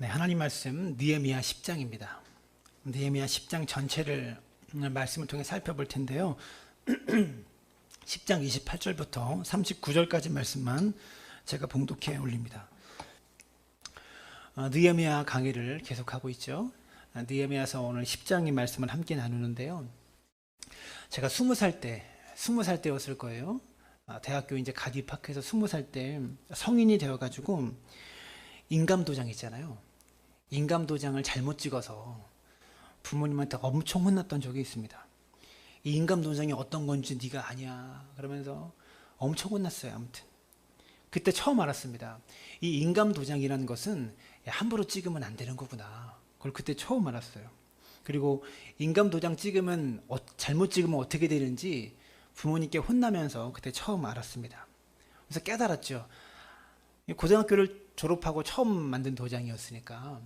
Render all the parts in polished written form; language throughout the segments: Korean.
네, 하나님 말씀 느헤미야 10장입니다. 느헤미야 10장 전체를 말씀을 통해 살펴볼 텐데요. 10장 28절부터 39절까지 말씀만 제가 봉독해 올립니다. 느헤미야 강의를 계속하고 있죠. 느헤미야서 오늘 10장의 말씀을 함께 나누는데요. 제가 20살 때였을 거예요. 대학교 이제 갓 입학해서 20살 때 성인이 되어가지고 인감도장 있잖아요. 인감도장을 잘못 찍어서 부모님한테 엄청 혼났던 적이 있습니다. 이 인감도장이 어떤 건지 네가 아냐 그러면서 엄청 혼났어요. 아무튼 그때 처음 알았습니다. 이 인감도장이라는 것은 함부로 찍으면 안 되는 거구나. 그걸 그때 처음 알았어요. 그리고 인감도장 찍으면 잘못 찍으면 어떻게 되는지 부모님께 혼나면서 그때 처음 알았습니다. 그래서 깨달았죠. 고등학교를 졸업하고 처음 만든 도장이었으니까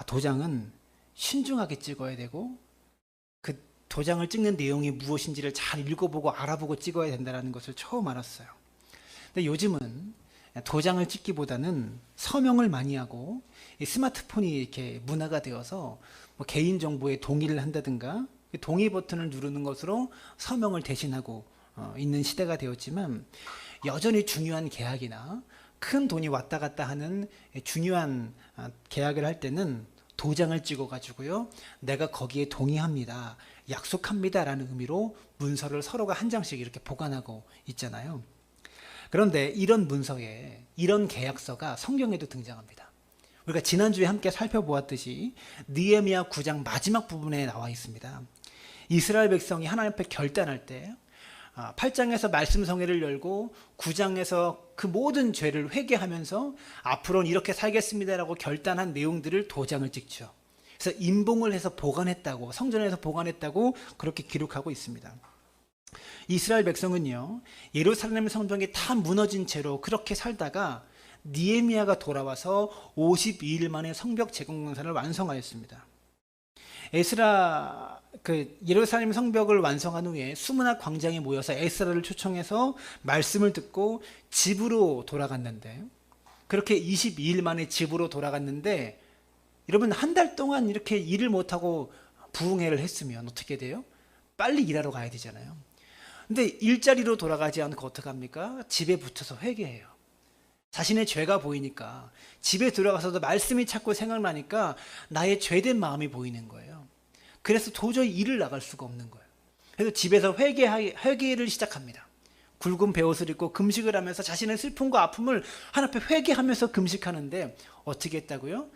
도장은 신중하게 찍어야 되고 그 도장을 찍는 내용이 무엇인지를 잘 읽어보고 알아보고 찍어야 된다는 것을 처음 알았어요. 근데 요즘은 도장을 찍기보다는 서명을 많이 하고 스마트폰이 이렇게 문화가 되어서 뭐 개인정보에 동의를 한다든가 동의 버튼을 누르는 것으로 서명을 대신하고 있는 시대가 되었지만 여전히 중요한 계약이나 큰 돈이 왔다 갔다 하는 중요한 계약을 할 때는 도장을 찍어 가지고요, 내가 거기에 동의합니다, 약속합니다 라는 의미로 문서를 서로가 한 장씩 이렇게 보관하고 있잖아요. 그런데 이런 문서에 이런 계약서가 성경에도 등장합니다. 우리가 지난주에 함께 살펴보았듯이 느헤미야 9장 마지막 부분에 나와 있습니다. 이스라엘 백성이 하나님 앞에 결단할 때 8장에서 말씀 성회를 열고 9장에서 그 모든 죄를 회개하면서 앞으로는 이렇게 살겠습니다라고 결단한 내용들을 도장을 찍죠. 그래서 임봉을 해서 보관했다고, 성전에서 보관했다고 그렇게 기록하고 있습니다. 이스라엘 백성은요, 예루살렘 성벽이 다 무너진 채로 그렇게 살다가 느헤미야가 돌아와서 52일 만에 성벽 재건공사를 완성하였습니다. 에스라 예루살렘 성벽을 완성한 후에 수문학 광장에 모여서 에스라를 초청해서 말씀을 듣고 집으로 돌아갔는데, 그렇게 22일 만에 집으로 돌아갔는데, 여러분 한 달 동안 이렇게 일을 못하고 부흥회를 했으면 어떻게 돼요? 빨리 일하러 가야 되잖아요. 근데 일자리로 돌아가지 않고 어떡합니까? 집에 붙어서 회개해요. 자신의 죄가 보이니까, 집에 들어가서도 말씀이 자꾸 생각나니까 나의 죄된 마음이 보이는 거예요. 그래서 도저히 일을 나갈 수가 없는 거예요. 그래서 집에서 회개를 시작합니다. 굵은 베옷을 입고 금식을 하면서 자신의 슬픔과 아픔을 하나님 앞에 회개하면서 금식하는데, 어떻게 했다고요?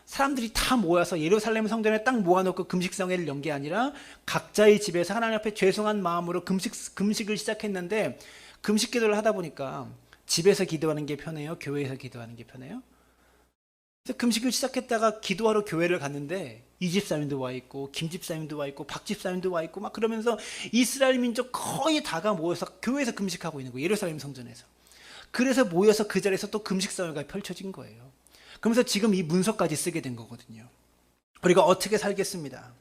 사람들이 다 모여서 예루살렘 성전에 딱 모아놓고 금식성회를 연 게 아니라 각자의 집에서 하나님 앞에 죄송한 마음으로 금식을 시작했는데, 금식 기도를 하다 보니까 집에서 기도하는 게 편해요? 교회에서 기도하는 게 편해요? 그래서 금식을 시작했다가 기도하러 교회를 갔는데 이 집사님도 와 있고 김 집사님도 와 있고 박 집사님도 와 있고 막 그러면서 이스라엘 민족 거의 다가 모여서 교회에서 금식하고 있는 거예요. 예루살렘 성전에서. 그래서 모여서 그 자리에서 또 금식성회가 펼쳐진 거예요. 그러면서 지금 이 문서까지 쓰게 된 거거든요. 우리가 어떻게 살겠습니다.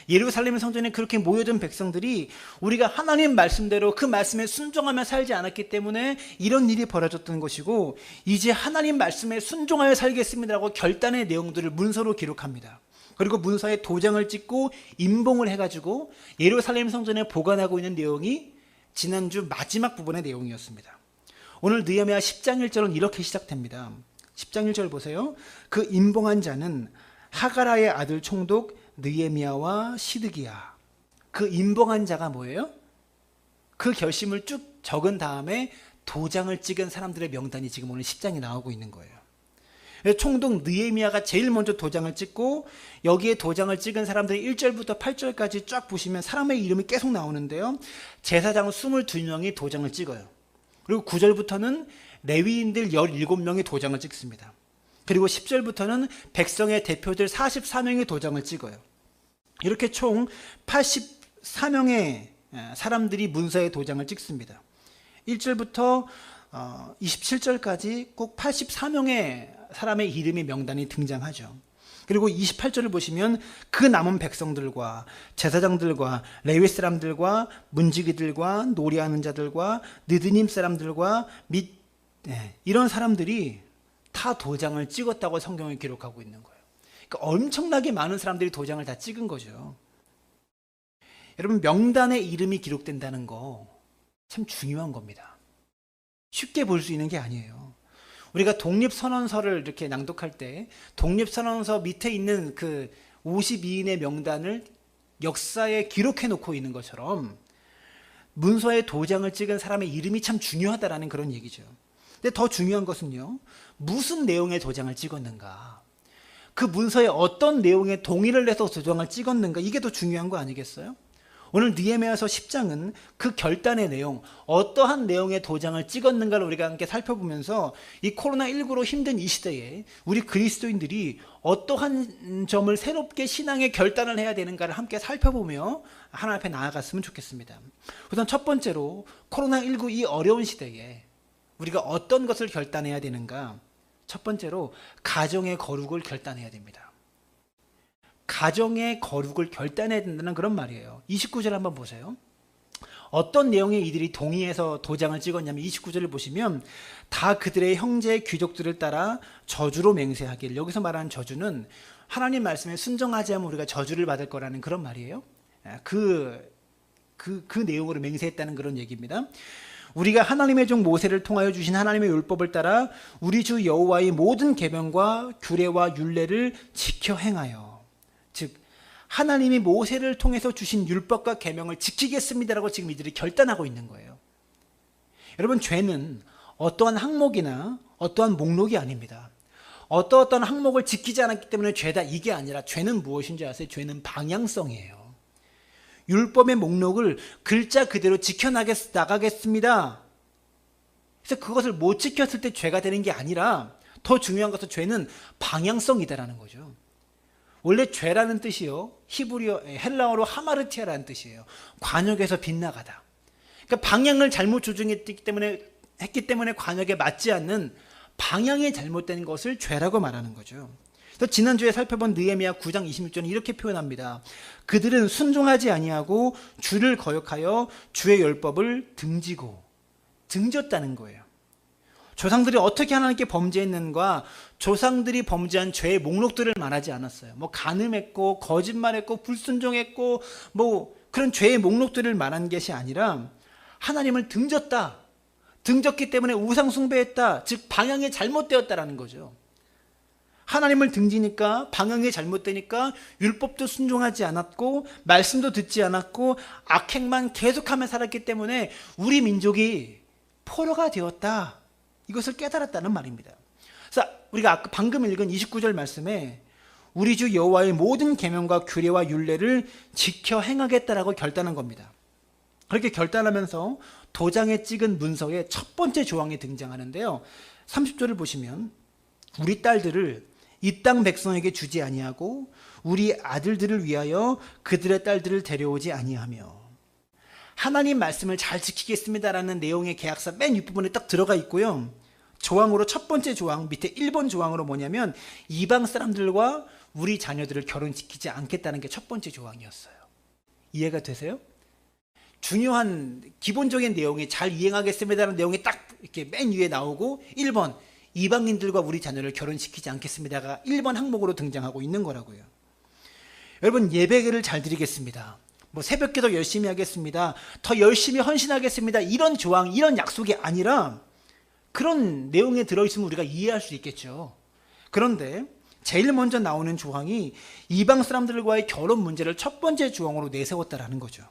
예루살렘 성전에 그렇게 모여든 백성들이 우리가 하나님 말씀대로 그 말씀에 순종하며 살지 않았기 때문에 이런 일이 벌어졌던 것이고, 이제 하나님 말씀에 순종하여 살겠습니다라고 결단의 내용들을 문서로 기록합니다. 그리고 문서에 도장을 찍고 임봉을 해가지고 예루살렘 성전에 보관하고 있는 내용이 지난주 마지막 부분의 내용이었습니다. 오늘 느헤미야 10장 1절은 이렇게 시작됩니다. 10장 1절 보세요. 그 임봉한 자는 하가라의 아들 총독 느헤미야와 시드기야. 그 임봉한 자가 뭐예요? 그 결심을 쭉 적은 다음에 도장을 찍은 사람들의 명단이 지금 오늘 10장에 나오고 있는 거예요. 총독 느헤미야가 제일 먼저 도장을 찍고, 여기에 도장을 찍은 사람들이 1절부터 8절까지 쫙 보시면 사람의 이름이 계속 나오는데요, 제사장 22명이 도장을 찍어요. 그리고 9절부터는 레위인들 17명이 도장을 찍습니다. 그리고 10절부터는 백성의 대표들 44명이 도장을 찍어요. 이렇게 총 84명의 사람들이 문서에 도장을 찍습니다. 1절부터 27절까지 꼭 84명의 사람의 이름이 명단이 등장하죠. 그리고 28절을 보시면 그 남은 백성들과 제사장들과 레위 사람들과 문지기들과 노래하는 자들과 느드님 사람들과 이런 사람들이 다 도장을 찍었다고 성경을 기록하고 있는 거예요. 그러니까 엄청나게 많은 사람들이 도장을 다 찍은 거죠. 여러분, 명단에 이름이 기록된다는 거 참 중요한 겁니다. 쉽게 볼 수 있는 게 아니에요. 우리가 독립선언서를 이렇게 낭독할 때 독립선언서 밑에 있는 그 52인의 명단을 역사에 기록해 놓고 있는 것처럼 문서에 도장을 찍은 사람의 이름이 참 중요하다라는 그런 얘기죠. 근데 더 중요한 것은요, 무슨 내용의 도장을 찍었는가, 그 문서에 어떤 내용에 동의를 해서 도장을 찍었는가, 이게 더 중요한 거 아니겠어요? 오늘 느헤미야서 10장은 그 결단의 내용, 어떠한 내용의 도장을 찍었는가를 우리가 함께 살펴보면서 이 코로나19로 힘든 이 시대에 우리 그리스도인들이 어떠한 점을 새롭게 신앙의 결단을 해야 되는가를 함께 살펴보며 하나님 앞에 나아갔으면 좋겠습니다. 우선 첫 번째로 코로나19 이 어려운 시대에 우리가 어떤 것을 결단해야 되는가? 첫 번째로 가정의 거룩을 결단해야 됩니다. 가정의 거룩을 결단해야 된다는 그런 말이에요. 29절 한번 보세요. 어떤 내용에 이들이 동의해서 도장을 찍었냐면 29절을 보시면 다 그들의 형제 귀족들을 따라 저주로 맹세하길. 여기서 말하는 저주는 하나님 말씀에 순종하지 않으면 우리가 저주를 받을 거라는 그런 말이에요. 그 내용으로 맹세했다는 그런 얘기입니다. 우리가 하나님의 종 모세를 통하여 주신 하나님의 율법을 따라 우리 주 여호와의 모든 계명과 규례와 율례를 지켜 행하여, 즉 하나님이 모세를 통해서 주신 율법과 계명을 지키겠습니다라고 지금 이들이 결단하고 있는 거예요. 여러분, 죄는 어떠한 항목이나 어떠한 목록이 아닙니다. 어떠한 항목을 지키지 않았기 때문에 죄다, 이게 아니라 죄는 무엇인지 아세요? 죄는 방향성이에요. 율법의 목록을 글자 그대로 지켜나가겠습니다. 그래서 그것을 못 지켰을 때 죄가 되는 게 아니라 더 중요한 것은 죄는 방향성이다라는 거죠. 원래 죄라는 뜻이요, 히브리어, 헬라어로 하마르티아라는 뜻이에요. 관역에서 빗나가다. 그러니까 방향을 잘못 조정했기 때문에 관역에 맞지 않는 방향이 잘못된 것을 죄라고 말하는 거죠. 그래서 지난주에 살펴본 느헤미야 9장 26절은 이렇게 표현합니다. 그들은 순종하지 아니하고 주를 거역하여 주의 율법을 등졌다는 거예요. 조상들이 어떻게 하나님께 범죄했는가, 조상들이 범죄한 죄의 목록들을 말하지 않았어요. 뭐 간음했고 거짓말했고 불순종했고 뭐 그런 죄의 목록들을 말한 것이 아니라 하나님을 등졌다. 등졌기 때문에 우상 숭배했다. 즉 방향이 잘못되었다라는 거죠. 하나님을 등지니까 방향이 잘못되니까 율법도 순종하지 않았고 말씀도 듣지 않았고 악행만 계속하며 살았기 때문에 우리 민족이 포로가 되었다. 이것을 깨달았다는 말입니다. 그래서 우리가 방금 읽은 29절 말씀에 우리 주 여호와의 모든 계명과 규례와 율례를 지켜 행하겠다라고 결단한 겁니다. 그렇게 결단하면서 도장에 찍은 문서의 첫 번째 조항이 등장하는데요. 30절을 보시면 우리 딸들을 이 땅 백성에게 주지 아니하고 우리 아들들을 위하여 그들의 딸들을 데려오지 아니하며, 하나님 말씀을 잘 지키겠습니다라는 내용의 계약서 맨 윗부분에 딱 들어가 있고요. 조항으로 첫 번째 조항 밑에 1번 조항으로 뭐냐면 이방 사람들과 우리 자녀들을 결혼시키지 않겠다는 게 첫 번째 조항이었어요. 이해가 되세요? 중요한 기본적인 내용이 잘 이행하겠습니다라는 내용이 딱 이렇게 맨 위에 나오고 1번 이방인들과 우리 자녀를 결혼시키지 않겠습니다가 1번 항목으로 등장하고 있는 거라고요. 여러분, 예배를 잘 드리겠습니다. 뭐 새벽기도 열심히 하겠습니다. 더 열심히 헌신하겠습니다. 이런 조항, 이런 약속이 아니라 그런 내용에 들어있으면 우리가 이해할 수 있겠죠. 그런데 제일 먼저 나오는 조항이 이방 사람들과의 결혼 문제를 첫 번째 조항으로 내세웠다라는 거죠.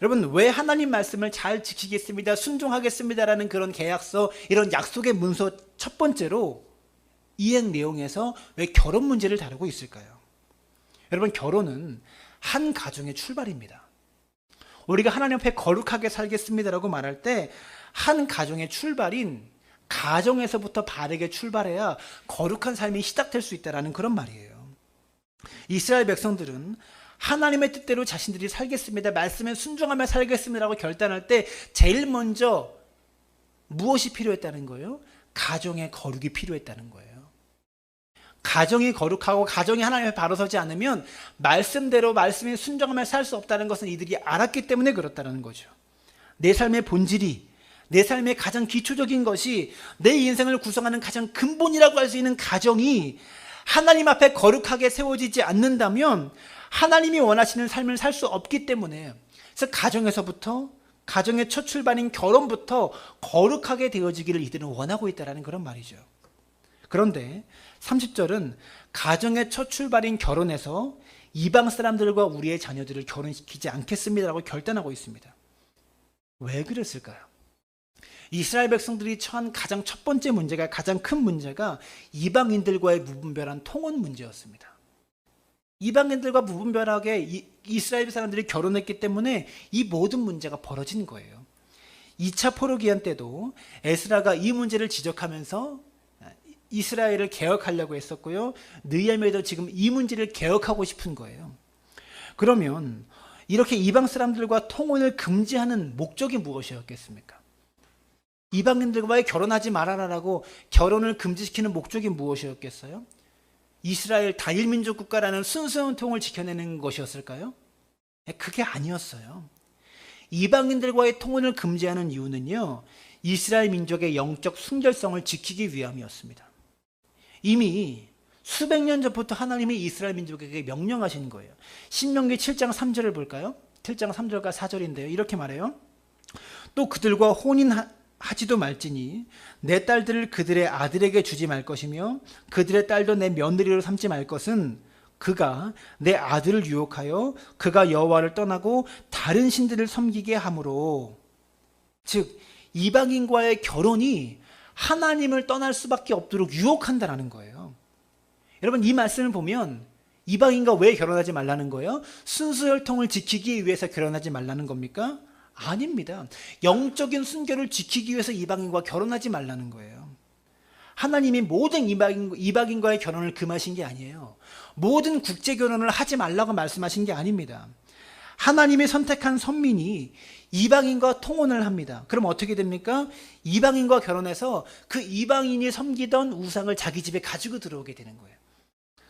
여러분, 왜 하나님 말씀을 잘 지키겠습니다, 순종하겠습니다라는 그런 계약서, 이런 약속의 문서 첫 번째로 이행 내용에서 왜 결혼 문제를 다루고 있을까요? 여러분, 결혼은 한 가정의 출발입니다. 우리가 하나님 앞에 거룩하게 살겠습니다라고 말할 때 한 가정의 출발인 가정에서부터 바르게 출발해야 거룩한 삶이 시작될 수 있다는 그런 말이에요. 이스라엘 백성들은 하나님의 뜻대로 자신들이 살겠습니다, 말씀에 순종하며 살겠습니다라고 결단할 때 제일 먼저 무엇이 필요했다는 거예요? 가정의 거룩이 필요했다는 거예요. 가정이 거룩하고 가정이 하나님 앞에 바로 서지 않으면 말씀대로 말씀에 순종하며 살 수 없다는 것은 이들이 알았기 때문에 그렇다는 거죠. 내 삶의 본질이, 내 삶의 가장 기초적인 것이, 내 인생을 구성하는 가장 근본이라고 할 수 있는 가정이 하나님 앞에 거룩하게 세워지지 않는다면 하나님이 원하시는 삶을 살 수 없기 때문에, 그래서 가정에서부터, 가정의 첫 출발인 결혼부터 거룩하게 되어지기를 이들은 원하고 있다는 그런 말이죠. 그런데 30절은 가정의 첫 출발인 결혼에서 이방 사람들과 우리의 자녀들을 결혼시키지 않겠습니다라고 결단하고 있습니다. 왜 그랬을까요? 이스라엘 백성들이 처한 가장 첫 번째 문제가, 가장 큰 문제가 이방인들과의 무분별한 통혼 문제였습니다. 이방인들과 무분별하게 이스라엘 사람들이 결혼했기 때문에 이 모든 문제가 벌어진 거예요. 2차 포로기한 때도 에스라가 이 문제를 지적하면서 이스라엘을 개혁하려고 했었고요. 느헤미야도 지금 이 문제를 개혁하고 싶은 거예요. 그러면 이렇게 이방 사람들과 통혼을 금지하는 목적이 무엇이었겠습니까? 이방인들과의 결혼하지 말아라라고 결혼을 금지시키는 목적이 무엇이었겠어요? 이스라엘 다일민족 국가라는 순수한 통을 지켜내는 것이었을까요? 그게 아니었어요. 이방인들과의 통혼을 금지하는 이유는요, 이스라엘 민족의 영적 순결성을 지키기 위함이었습니다. 이미 수백 년 전부터 하나님이 이스라엘 민족에게 명령하신 거예요. 신명기 7장 3절을 볼까요? 7장 3절과 4절인데요. 이렇게 말해요. 또 그들과 혼인하지도 말지니 내 딸들을 그들의 아들에게 주지 말 것이며 그들의 딸도 내 며느리로 삼지 말 것은 그가 내 아들을 유혹하여 그가 여호와를 떠나고 다른 신들을 섬기게 하므로. 즉 이방인과의 결혼이 하나님을 떠날 수밖에 없도록 유혹한다라는 거예요. 여러분, 이 말씀을 보면 이방인과 왜 결혼하지 말라는 거예요? 순수 혈통을 지키기 위해서 결혼하지 말라는 겁니까? 아닙니다. 영적인 순결을 지키기 위해서 이방인과 결혼하지 말라는 거예요. 하나님이 모든 이방인과의 결혼을 금하신 게 아니에요. 모든 국제 결혼을 하지 말라고 말씀하신 게 아닙니다. 하나님이 선택한 선민이 이방인과 통혼을 합니다. 그럼 어떻게 됩니까? 이방인과 결혼해서 그 이방인이 섬기던 우상을 자기 집에 가지고 들어오게 되는 거예요.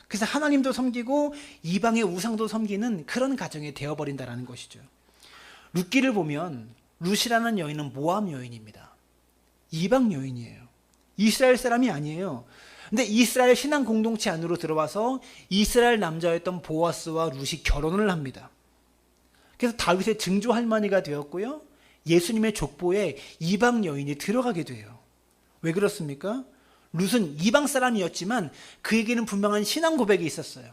그래서 하나님도 섬기고 이방의 우상도 섬기는 그런 가정이 되어버린다는 것이죠. 룻기를 보면 룻이라는 여인은 모압 여인입니다. 이방 여인이에요. 이스라엘 사람이 아니에요. 근데 이스라엘 신앙 공동체 안으로 들어와서 이스라엘 남자였던 보아스와 룻이 결혼을 합니다. 그래서 다윗의 증조 할머니가 되었고요. 예수님의 족보에 이방 여인이 들어가게 돼요. 왜 그렇습니까? 룻은 이방 사람이었지만 그에게는 분명한 신앙 고백이 있었어요.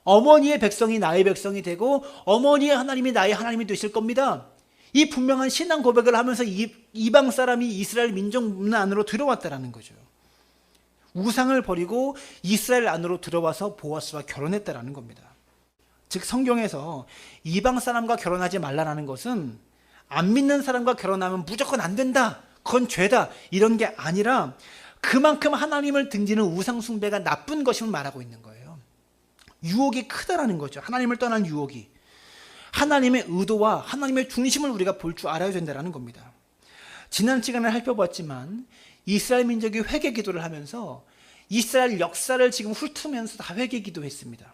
어머니의 백성이 나의 백성이 되고 어머니의 하나님이 나의 하나님이 되실 겁니다. 이 분명한 신앙 고백을 하면서 이방 사람이 이스라엘 민족 문화 안으로 들어왔다는 거죠. 우상을 버리고 이스라엘 안으로 들어와서 보아스와 결혼했다는 겁니다. 즉 성경에서 이방 사람과 결혼하지 말라는 것은 안 믿는 사람과 결혼하면 무조건 안 된다, 그건 죄다, 이런 게 아니라 그만큼 하나님을 등지는 우상 숭배가 나쁜 것임을 말하고 있는 거예요. 유혹이 크다라는 거죠. 하나님을 떠난 유혹이. 하나님의 의도와 하나님의 중심을 우리가 볼 줄 알아야 된다는 겁니다. 지난 시간에 살펴봤지만 이스라엘 민족이 회개 기도를 하면서 이스라엘 역사를 지금 훑으면서 다 회개 기도했습니다.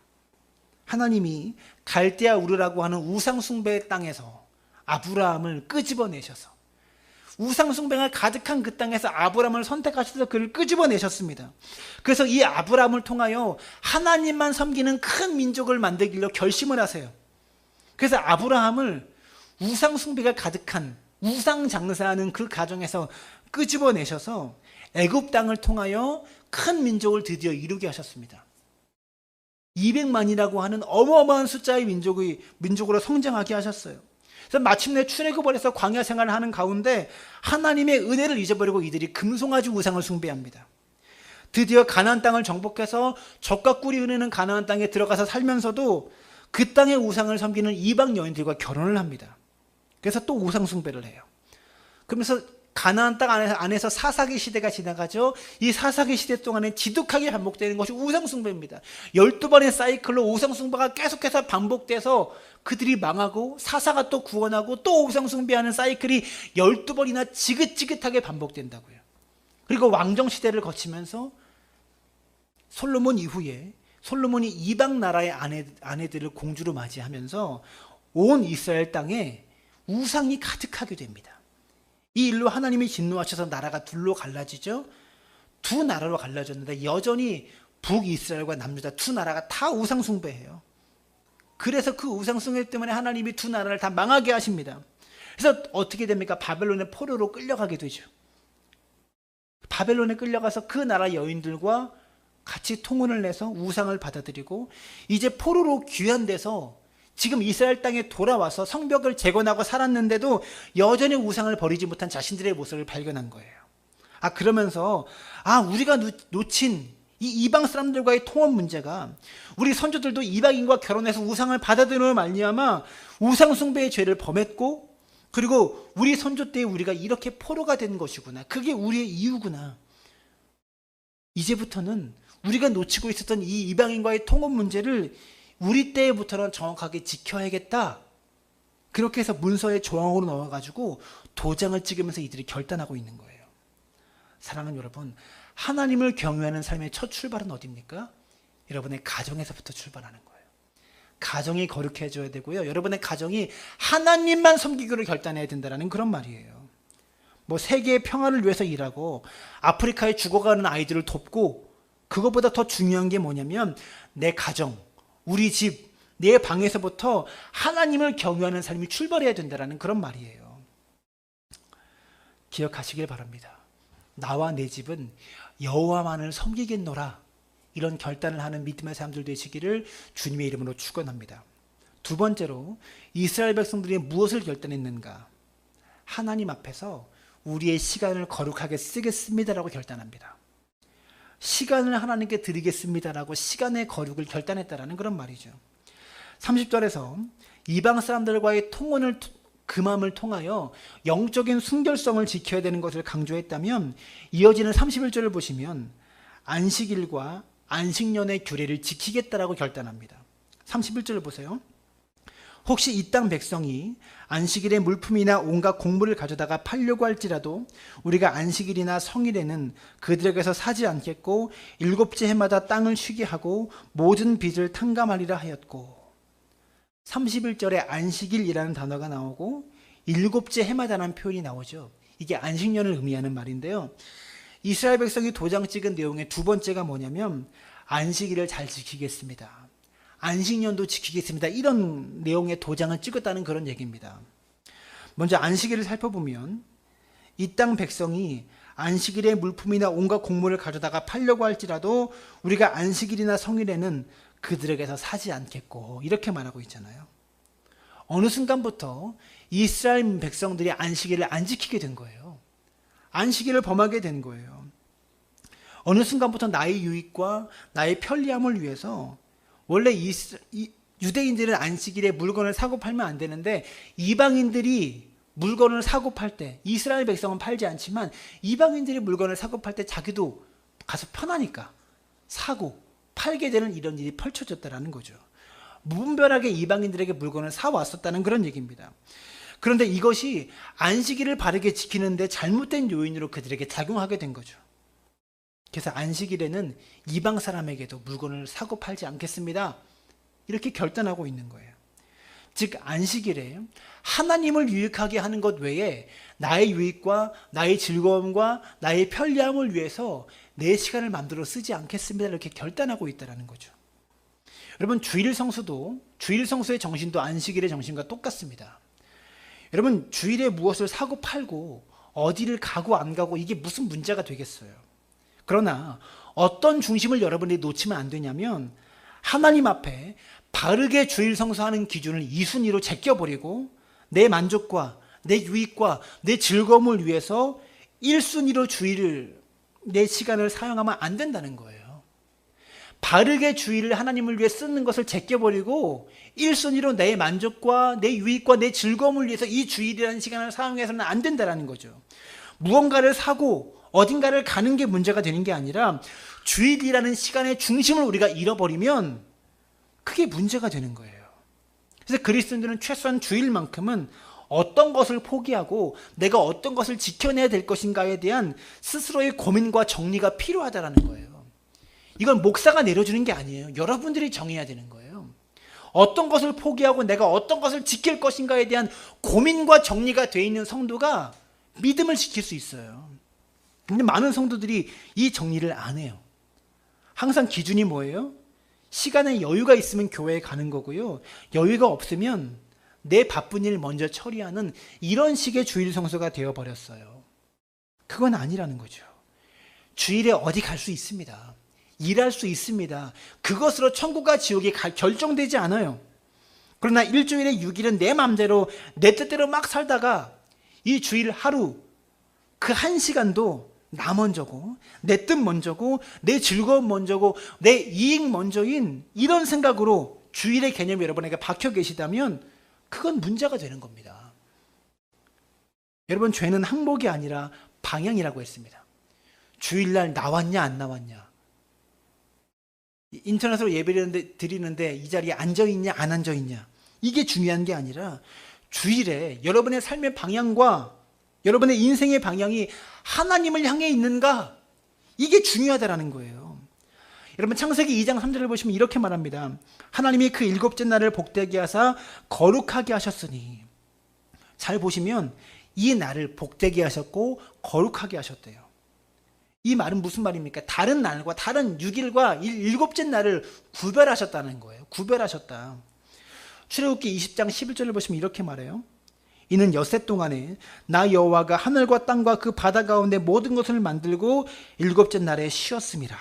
하나님이 갈대아 우르라고 하는 우상 숭배의 땅에서 아브라함을 끄집어내셔서, 우상 숭배가 가득한 그 땅에서 아브라함을 선택하셔서 그를 끄집어내셨습니다. 그래서 이 아브라함을 통하여 하나님만 섬기는 큰 민족을 만들기로 결심을 하세요. 그래서 아브라함을 우상 숭배가 가득한 우상 장사하는 그 가정에서 끄집어내셔서 애굽 땅을 통하여 큰 민족을 드디어 이루게 하셨습니다. 200만이라고 하는 어마어마한 숫자의 민족으로 성장하게 하셨어요. 그래서 마침내 출애굽을 해서 광야 생활을 하는 가운데 하나님의 은혜를 잊어버리고 이들이 금송아지 우상을 숭배합니다. 드디어 가나안 땅을 정복해서 젖과 꿀이 흐르는 가나안 땅에 들어가서 살면서도 그 땅의 우상을 섬기는 이방 여인들과 결혼을 합니다. 그래서 또 우상 숭배를 해요. 그러면서 가나안 땅 안에서 사사기 시대가 지나가죠. 이 사사기 시대 동안에 지독하게 반복되는 것이 우상 숭배입니다. 12번의 사이클로 우상 숭배가 계속해서 반복돼서 그들이 망하고 사사가 또 구원하고 또 우상 숭배하는 사이클이 12번이나 지긋지긋하게 반복된다고요. 그리고 왕정 시대를 거치면서 솔로몬 이후에 솔로몬이 이방 나라의 아내들을 공주로 맞이하면서 온 이스라엘 땅에 우상이 가득하게 됩니다. 이 일로 하나님이 진노하셔서 나라가 둘로 갈라지죠. 두 나라로 갈라졌는데 여전히 북이스라엘과 남유다 두 나라가 다 우상 숭배해요. 그래서 그 우상 숭배 때문에 하나님이 두 나라를 다 망하게 하십니다. 그래서 어떻게 됩니까? 바벨론의 포로로 끌려가게 되죠. 바벨론에 끌려가서 그 나라 여인들과 같이 통혼을 내서 우상을 받아들이고 이제 포로로 귀환돼서 지금 이스라엘 땅에 돌아와서 성벽을 재건하고 살았는데도 여전히 우상을 버리지 못한 자신들의 모습을 발견한 거예요. 그러면서 우리가 놓친 이 이방 사람들과의 통혼 문제가 우리 선조들도 이방인과 결혼해서 우상을 받아들이는 말미암아 우상 숭배의 죄를 범했고 그리고 우리 선조 때 우리가 이렇게 포로가 된 것이구나. 그게 우리의 이유구나. 이제부터는 우리가 놓치고 있었던 이 이방인과의 통혼 문제를 우리 때부터는 정확하게 지켜야겠다. 그렇게 해서 문서의 조항으로 넣어가지고 도장을 찍으면서 이들이 결단하고 있는 거예요. 사랑하는 여러분, 하나님을 경외하는 삶의 첫 출발은 어디입니까? 여러분의 가정에서부터 출발하는 거예요. 가정이 거룩해져야 되고요. 여러분의 가정이 하나님만 섬기기로 결단해야 된다는 그런 말이에요. 세계의 평화를 위해서 일하고 아프리카에 죽어가는 아이들을 돕고 그것보다 더 중요한 게 뭐냐면 내 가정, 우리 집, 내 방에서부터 하나님을 경외하는 삶이 출발해야 된다는 그런 말이에요. 기억하시길 바랍니다. 나와 내 집은 여호와만을 섬기겠노라. 이런 결단을 하는 믿음의 사람들 되시기를 주님의 이름으로 축원합니다. 두 번째로 이스라엘 백성들이 무엇을 결단했는가? 하나님 앞에서 우리의 시간을 거룩하게 쓰겠습니다라고 결단합니다. 시간을 하나님께 드리겠습니다라고 시간의 거룩을 결단했다라는 그런 말이죠. 30절에서 이방 사람들과의 통혼을 그 마음을 통하여 영적인 순결성을 지켜야 되는 것을 강조했다면 이어지는 31절을 보시면 안식일과 안식년의 규례를 지키겠다라고 결단합니다. 31절을 보세요. 혹시 이 땅 백성이 안식일에 물품이나 온갖 곡물을 가져다가 팔려고 할지라도 우리가 안식일이나 성일에는 그들에게서 사지 않겠고 일곱째 해마다 땅을 쉬게 하고 모든 빚을 탕감하리라 하였고 31절에 안식일이라는 단어가 나오고 일곱째 해마다라는 표현이 나오죠. 이게 안식년을 의미하는 말인데요. 이스라엘 백성이 도장 찍은 내용의 두 번째가 뭐냐면 안식일을 잘 지키겠습니다. 안식년도 지키겠습니다. 이런 내용의 도장을 찍었다는 그런 얘기입니다. 먼저 안식일을 살펴보면 이 땅 백성이 안식일에 물품이나 온갖 곡물을 가져다가 팔려고 할지라도 우리가 안식일이나 성일에는 그들에게서 사지 않겠고 이렇게 말하고 있잖아요. 어느 순간부터 이스라엘 백성들이 안식일을 안 지키게 된 거예요. 안식일을 범하게 된 거예요. 어느 순간부터 나의 유익과 나의 편리함을 위해서 원래 유대인들은 안식일에 물건을 사고 팔면 안 되는데 이방인들이 물건을 사고 팔 때 이스라엘 백성은 팔지 않지만 이방인들이 물건을 사고 팔 때 자기도 가서 편하니까 사고 팔게 되는 이런 일이 펼쳐졌다는 거죠. 무분별하게 이방인들에게 물건을 사왔었다는 그런 얘기입니다. 그런데 이것이 안식일을 바르게 지키는데 잘못된 요인으로 그들에게 작용하게 된 거죠. 그래서 안식일에는 이방 사람에게도 물건을 사고 팔지 않겠습니다. 이렇게 결단하고 있는 거예요. 즉 안식일에 하나님을 유익하게 하는 것 외에 나의 유익과 나의 즐거움과 나의 편리함을 위해서 내 시간을 마음대로 쓰지 않겠습니다. 이렇게 결단하고 있다는 거죠. 여러분 주일 성수도 주일 성수의 정신도 안식일의 정신과 똑같습니다. 여러분 주일에 무엇을 사고 팔고 어디를 가고 안 가고 이게 무슨 문제가 되겠어요. 그러나 어떤 중심을 여러분이 놓치면 안 되냐면 하나님 앞에 바르게 주일 성수하는 기준을 2순위로 제껴버리고 내 만족과 내 유익과 내 즐거움을 위해서 1순위로 주일을 내 시간을 사용하면 안 된다는 거예요. 바르게 주일을 하나님을 위해 쓰는 것을 제껴버리고 1순위로 내 만족과 내 유익과 내 즐거움을 위해서 이 주일이라는 시간을 사용해서는 안 된다는 거죠. 무언가를 사고 어딘가를 가는 게 문제가 되는 게 아니라 주일이라는 시간의 중심을 우리가 잃어버리면 그게 문제가 되는 거예요. 그래서 그리스도인들은 최소한 주일만큼은 어떤 것을 포기하고 내가 어떤 것을 지켜내야 될 것인가에 대한 스스로의 고민과 정리가 필요하다는 거예요. 이건 목사가 내려주는 게 아니에요. 여러분들이 정해야 되는 거예요. 어떤 것을 포기하고 내가 어떤 것을 지킬 것인가에 대한 고민과 정리가 되어 있는 성도가 믿음을 지킬 수 있어요. 근데 많은 성도들이 이 정리를 안 해요. 항상 기준이 뭐예요? 시간에 여유가 있으면 교회에 가는 거고요. 여유가 없으면 내 바쁜 일 먼저 처리하는 이런 식의 주일 성수가 되어버렸어요. 그건 아니라는 거죠. 주일에 어디 갈 수 있습니다. 일할 수 있습니다. 그것으로 천국과 지옥이 결정되지 않아요. 그러나 일주일에 6일은 내 마음대로 내 뜻대로 막 살다가 이 주일 하루 그 한 시간도 나 먼저고 내 뜻 먼저고 내 즐거움 먼저고 내 이익 먼저인 이런 생각으로 주일의 개념이 여러분에게 박혀 계시다면 그건 문제가 되는 겁니다. 여러분, 죄는 항목이 아니라 방향이라고 했습니다. 주일날 나왔냐 안 나왔냐, 인터넷으로 예배를 드리는데 이 자리에 앉아있냐 안 앉아있냐, 이게 중요한 게 아니라 주일에 여러분의 삶의 방향과 여러분의 인생의 방향이 하나님을 향해 있는가, 이게 중요하다라는 거예요. 여러분, 창세기 2장 3절을 보시면 이렇게 말합니다. 하나님이 그 일곱째 날을 복되게 하사 거룩하게 하셨으니. 잘 보시면 이 날을 복되게 하셨고 거룩하게 하셨대요. 이 말은 무슨 말입니까? 다른 날과 다른 6일과 일곱째 날을 구별하셨다는 거예요. 구별하셨다. 출애굽기 20장 11절을 보시면 이렇게 말해요. 이는 엿새 동안에 나 여호와가 하늘과 땅과 그 바다 가운데 모든 것을 만들고 일곱째 날에 쉬었음이라.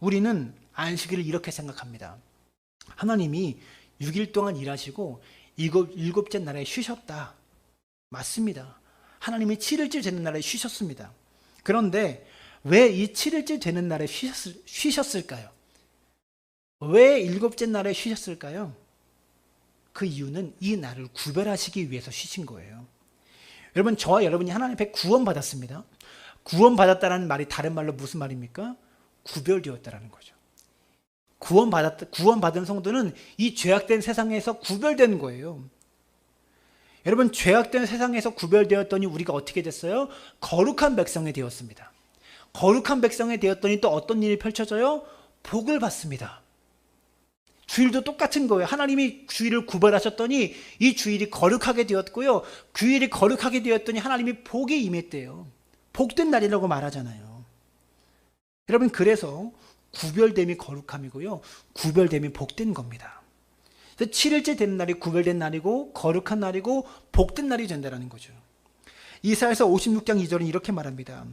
우리는 안식일을 이렇게 생각합니다. 하나님이 6일 동안 일하시고 일곱째 날에 쉬셨다. 맞습니다. 하나님이 7일째 되는 날에 쉬셨습니다. 그런데 왜 이 7일째 되는 날에 쉬셨을까요? 왜 일곱째 날에 쉬셨을까요? 그 이유는 이 날을 구별하시기 위해서 쉬신 거예요. 여러분, 저와 여러분이 하나님 앞에 구원받았습니다. 구원받았다는 말이 다른 말로 무슨 말입니까? 구별되었다라는 거죠. 구원받은 성도는 이 죄악된 세상에서 구별된 거예요. 여러분, 죄악된 세상에서 구별되었더니 우리가 어떻게 됐어요? 거룩한 백성이 되었습니다. 거룩한 백성이 되었더니 또 어떤 일이 펼쳐져요? 복을 받습니다. 주일도 똑같은 거예요. 하나님이 주일을 구별하셨더니 이 주일이 거룩하게 되었고요. 주일이 거룩하게 되었더니 하나님이 복에 임했대요. 복된 날이라고 말하잖아요. 여러분, 그래서 구별됨이 거룩함이고요. 구별됨이 복된 겁니다. 그래서 7일째 되는 날이 구별된 날이고 거룩한 날이고 복된 날이 된다는 거죠. 이사야서 56장 2절은 이렇게 말합니다.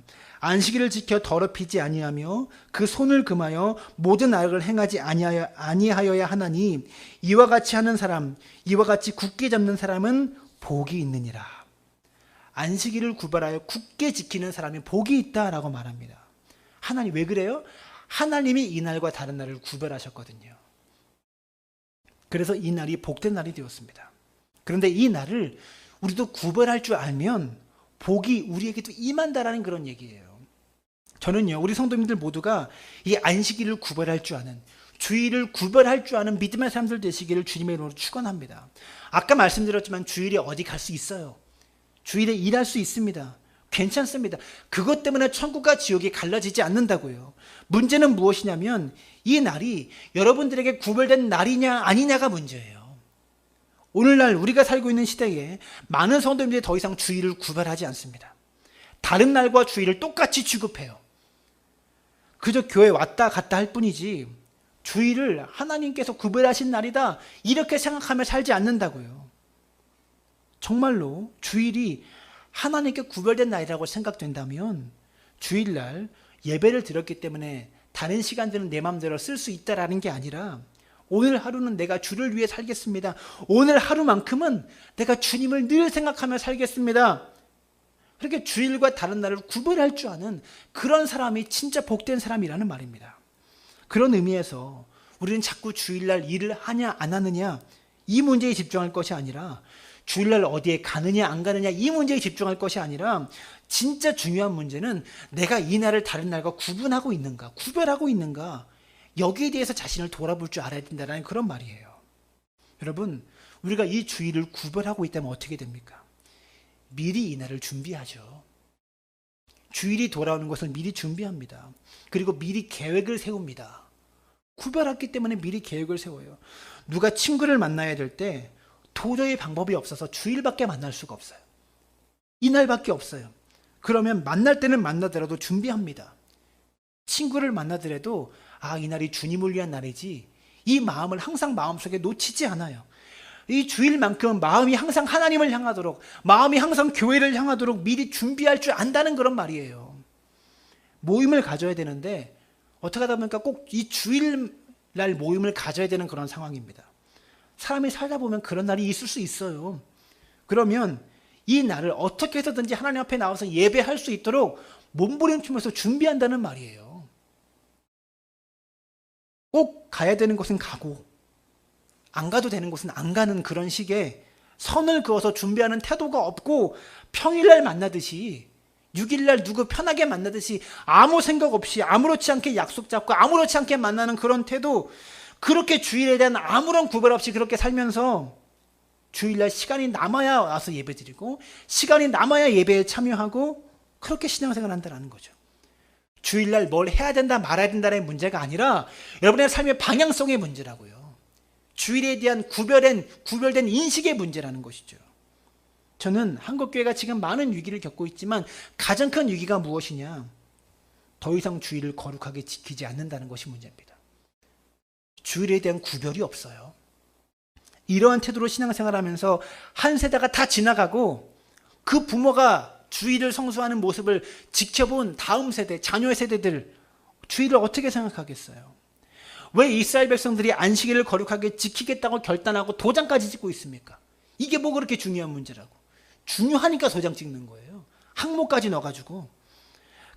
안식일을 지켜 더럽히지 아니하며 그 손을 금하여 모든 악을 행하지 아니하여야 하나니 이와 같이 하는 사람, 이와 같이 굳게 잡는 사람은 복이 있느니라. 안식일을 구별하여 굳게 지키는 사람이 복이 있다라고 말합니다. 하나님, 왜 그래요? 하나님이 이 날과 다른 날을 구별하셨거든요. 그래서 이 날이 복된 날이 되었습니다. 그런데 이 날을 우리도 구별할 줄 알면 복이 우리에게도 임한다라는 그런 얘기예요. 저는요, 우리 성도님들 모두가 이 안식일을 구별할 줄 아는, 주일을 구별할 줄 아는 믿음의 사람들 되시기를 주님의 이름으로 축원합니다. 아까 말씀드렸지만 주일에 어디 갈 수 있어요. 주일에 일할 수 있습니다. 괜찮습니다. 그것 때문에 천국과 지옥이 갈라지지 않는다고요. 문제는 무엇이냐면 이 날이 여러분들에게 구별된 날이냐 아니냐가 문제예요. 오늘날 우리가 살고 있는 시대에 많은 성도님들이 더 이상 주일을 구별하지 않습니다. 다른 날과 주일을 똑같이 취급해요. 그저 교회 왔다 갔다 할 뿐이지 주일을 하나님께서 구별하신 날이다 이렇게 생각하며 살지 않는다고요. 정말로 주일이 하나님께 구별된 날이라고 생각된다면 주일날 예배를 드렸기 때문에 다른 시간들은 내 마음대로 쓸 수 있다라는 게 아니라 오늘 하루는 내가 주를 위해 살겠습니다. 오늘 하루만큼은 내가 주님을 늘 생각하며 살겠습니다. 그렇게 주일과 다른 날을 구별할 줄 아는 그런 사람이 진짜 복된 사람이라는 말입니다. 그런 의미에서 우리는 자꾸 주일날 일을 하냐 안 하느냐 이 문제에 집중할 것이 아니라 주일날 어디에 가느냐 안 가느냐 이 문제에 집중할 것이 아니라 진짜 중요한 문제는 내가 이 날을 다른 날과 구분하고 있는가, 구별하고 있는가, 여기에 대해서 자신을 돌아볼 줄 알아야 된다는 그런 말이에요. 여러분, 우리가 이 주일을 구별하고 있다면 어떻게 됩니까? 미리 이 날을 준비하죠. 주일이 돌아오는 것을 미리 준비합니다. 그리고 미리 계획을 세웁니다. 구별했기 때문에 미리 계획을 세워요. 누가 친구를 만나야 될 때 도저히 방법이 없어서 주일밖에 만날 수가 없어요. 이날밖에 없어요. 그러면 만날 때는 만나더라도 준비합니다. 친구를 만나더라도 이 날이 주님을 위한 날이지, 이 마음을 항상 마음속에 놓치지 않아요. 이 주일만큼 마음이 항상 하나님을 향하도록, 마음이 항상 교회를 향하도록 미리 준비할 줄 안다는 그런 말이에요. 모임을 가져야 되는데 어떻게 하다 보니까 꼭 이 주일날 모임을 가져야 되는 그런 상황입니다. 사람이 살다 보면 그런 날이 있을 수 있어요. 그러면 이 날을 어떻게 해서든지 하나님 앞에 나와서 예배할 수 있도록 몸부림치면서 준비한다는 말이에요. 꼭 가야 되는 곳은 가고 안 가도 되는 곳은 안 가는 그런 식의 선을 그어서 준비하는 태도가 없고, 평일날 만나듯이 6일날 누구 편하게 만나듯이 아무 생각 없이 아무렇지 않게 약속 잡고 아무렇지 않게 만나는 그런 태도, 그렇게 주일에 대한 아무런 구별 없이 그렇게 살면서 주일날 시간이 남아야 와서 예배드리고 시간이 남아야 예배에 참여하고 그렇게 신앙생활을 한다는 거죠. 주일날 뭘 해야 된다 말아야 된다는 문제가 아니라 여러분의 삶의 방향성의 문제라고요. 주일에 대한 구별된 인식의 문제라는 것이죠. 저는 한국교회가 지금 많은 위기를 겪고 있지만 가장 큰 위기가 무엇이냐? 더 이상 주일을 거룩하게 지키지 않는다는 것이 문제입니다. 주일에 대한 구별이 없어요. 이러한 태도로 신앙생활하면서 한 세대가 다 지나가고 그 부모가 주일을 성수하는 모습을 지켜본 다음 세대, 자녀의 세대들, 주일을 어떻게 생각하겠어요? 왜 이스라엘 백성들이 안식일을 거룩하게 지키겠다고 결단하고 도장까지 찍고 있습니까? 이게 뭐 그렇게 중요한 문제라고. 중요하니까 도장 찍는 거예요. 항목까지 넣어가지고.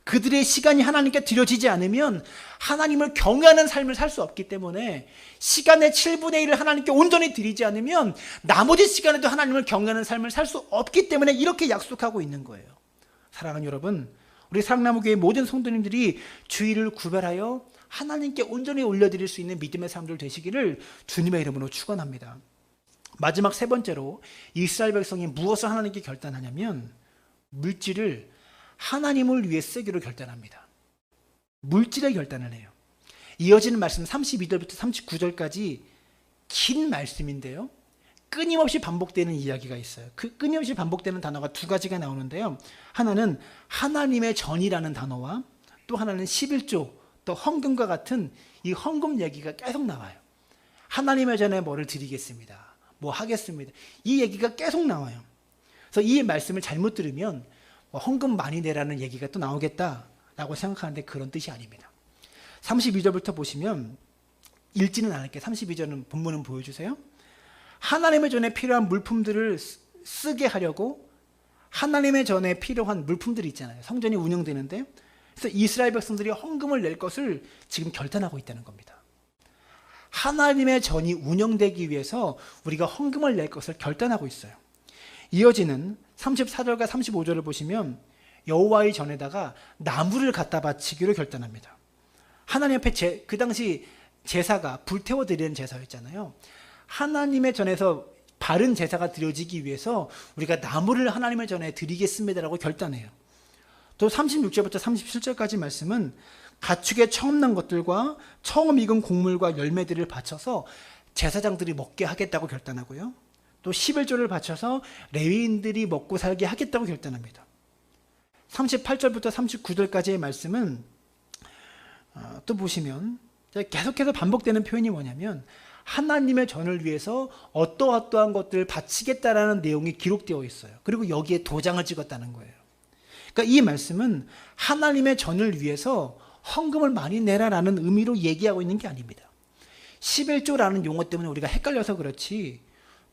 그들의 시간이 하나님께 드려지지 않으면 하나님을 경외하는 삶을 살 수 없기 때문에 시간의 7분의 1을 하나님께 온전히 드리지 않으면 나머지 시간에도 하나님을 경외하는 삶을 살 수 없기 때문에 이렇게 약속하고 있는 거예요. 사랑하는 여러분, 우리 사랑나무교회 모든 성도님들이 주일을 구별하여 하나님께 온전히 올려드릴 수 있는 믿음의 사람들 되시기를 주님의 이름으로 축원합니다. 마지막 세 번째로 이스라엘 백성이 무엇을 하나님께 결단하냐면 물질을 하나님을 위해 쓰기로 결단합니다. 물질의 결단을 해요. 이어지는 말씀 32절부터 39절까지 긴 말씀인데요, 끊임없이 반복되는 이야기가 있어요. 그 끊임없이 반복되는 단어가 두 가지가 나오는데요, 하나는 하나님의 전이라는 단어와 또 하나는 11조, 또 헌금과 같은 이 헌금 얘기가 계속 나와요. 하나님의 전에 뭐를 드리겠습니다, 뭐 하겠습니다, 이 얘기가 계속 나와요. 그래서 이 말씀을 잘못 들으면 헌금 많이 내라는 얘기가 또 나오겠다라고 생각하는데 그런 뜻이 아닙니다. 32절부터 보시면, 읽지는 않을게요. 32절은 본문은 보여주세요. 하나님의 전에 필요한 물품들을 쓰게 하려고 하나님의 전에 필요한 물품들이 있잖아요. 성전이 운영되는데, 그래서 이스라엘 백성들이 헌금을 낼 것을 지금 결단하고 있다는 겁니다. 하나님의 전이 운영되기 위해서 우리가 헌금을 낼 것을 결단하고 있어요. 이어지는 34절과 35절을 보시면 여호와의 전에다가 나무를 갖다 바치기로 결단합니다. 하나님 앞에 그 당시 제사가 불태워 드리는 제사였잖아요. 하나님의 전에서 바른 제사가 드려지기 위해서 우리가 나무를 하나님의 전에 드리겠습니다라고 결단해요. 또 36절부터 37절까지 말씀은 가축의 처음 난 것들과 처음 익은 곡물과 열매들을 바쳐서 제사장들이 먹게 하겠다고 결단하고요. 또 11조를 바쳐서 레위인들이 먹고 살게 하겠다고 결단합니다. 38절부터 39절까지의 말씀은 또 보시면 계속해서 반복되는 표현이 뭐냐면 하나님의 전을 위해서 어떠한 것들을 바치겠다라는 내용이 기록되어 있어요. 그리고 여기에 도장을 찍었다는 거예요. 그러니까 이 말씀은 하나님의 전을 위해서 헌금을 많이 내라라는 의미로 얘기하고 있는 게 아닙니다. 11조라는 용어 때문에 우리가 헷갈려서 그렇지,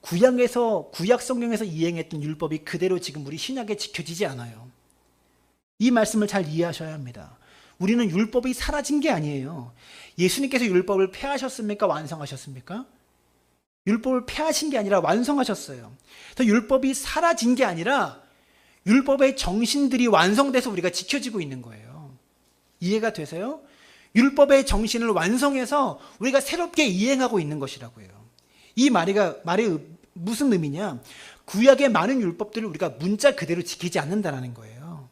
구약 성경에서 이행했던 율법이 그대로 지금 우리 신약에 지켜지지 않아요. 이 말씀을 잘 이해하셔야 합니다. 우리는 율법이 사라진 게 아니에요. 예수님께서 율법을 폐하셨습니까? 완성하셨습니까? 율법을 폐하신 게 아니라 완성하셨어요. 그래서 율법이 사라진 게 아니라 율법의 정신들이 완성돼서 우리가 지켜지고 있는 거예요. 이해가 되세요? 율법의 정신을 완성해서 우리가 새롭게 이행하고 있는 것이라고요. 이 말이 무슨 의미냐? 구약의 많은 율법들을 우리가 문자 그대로 지키지 않는다는 거예요.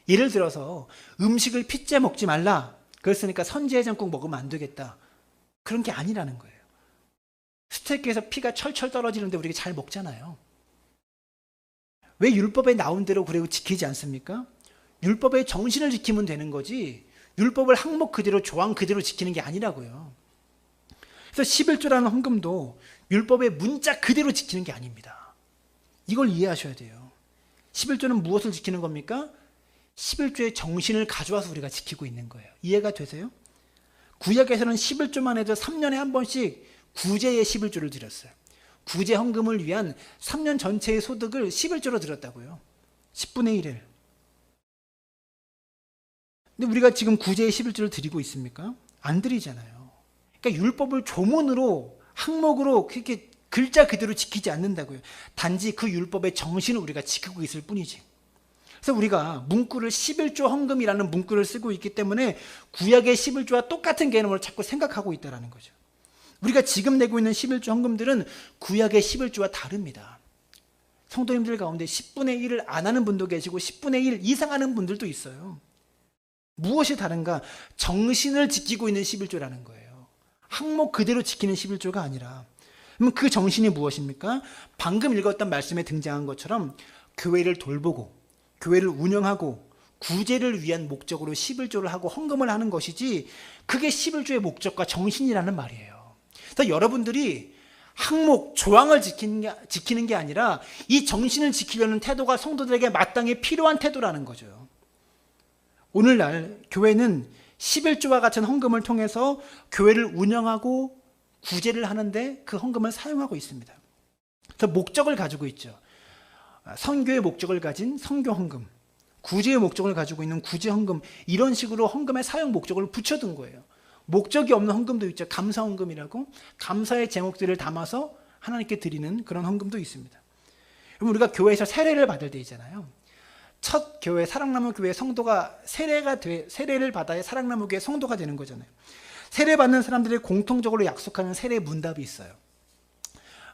예를 들어서 음식을 핏째 먹지 말라, 그랬으니까 선지해장국 먹으면 안 되겠다, 그런 게 아니라는 거예요. 스테이크에서 피가 철철 떨어지는데 우리가 잘 먹잖아요. 왜 율법에 나온 대로 그리고 지키지 않습니까? 율법의 정신을 지키면 되는 거지, 율법을 항목 그대로 조항 그대로 지키는 게 아니라고요. 그래서 11조라는 헌금도 율법의 문자 그대로 지키는 게 아닙니다. 이걸 이해하셔야 돼요. 11조는 무엇을 지키는 겁니까? 11조의 정신을 가져와서 우리가 지키고 있는 거예요. 이해가 되세요? 구약에서는 11조만 해도 3년에 한 번씩 구제의 11조를 드렸어요. 구제 헌금을 위한 3년 전체의 소득을 11조로 드렸다고요. 10분의 1을. 근데 우리가 지금 구제의 11조를 드리고 있습니까? 안 드리잖아요. 그러니까 율법을 조문으로 항목으로 그렇게 글자 그대로 지키지 않는다고요. 단지 그 율법의 정신을 우리가 지키고 있을 뿐이지. 그래서 우리가 문구를 11조 헌금이라는 문구를 쓰고 있기 때문에 구약의 11조와 똑같은 개념을 자꾸 생각하고 있다는 거죠. 우리가 지금 내고 있는 11조 헌금들은 구약의 11조와 다릅니다. 성도님들 가운데 10분의 1을 안 하는 분도 계시고 10분의 1 이상 하는 분들도 있어요. 무엇이 다른가? 정신을 지키고 있는 11조라는 거예요. 항목 그대로 지키는 11조가 아니라. 그럼 그 정신이 무엇입니까? 방금 읽었던 말씀에 등장한 것처럼 교회를 돌보고 교회를 운영하고 구제를 위한 목적으로 11조를 하고 헌금을 하는 것이지, 그게 11조의 목적과 정신이라는 말이에요. 그래서 여러분들이 항목, 조항을 지키는 게 아니라 이 정신을 지키려는 태도가 성도들에게 마땅히 필요한 태도라는 거죠. 오늘날 교회는 11조와 같은 헌금을 통해서 교회를 운영하고 구제를 하는데 그 헌금을 사용하고 있습니다. 그래서 목적을 가지고 있죠. 선교의 목적을 가진 선교 헌금, 구제의 목적을 가지고 있는 구제 헌금, 이런 식으로 헌금의 사용 목적을 붙여둔 거예요. 목적이 없는 헌금도 있죠. 감사 헌금이라고 감사의 제목들을 담아서 하나님께 드리는 그런 헌금도 있습니다. 그럼 우리가 교회에서 세례를 받을 때 있잖아요. 첫 교회, 사랑나무 교회 성도가 세례를 받아야 사랑나무 교회 성도가 되는 거잖아요. 세례 받는 사람들이 공통적으로 약속하는 세례 문답이 있어요.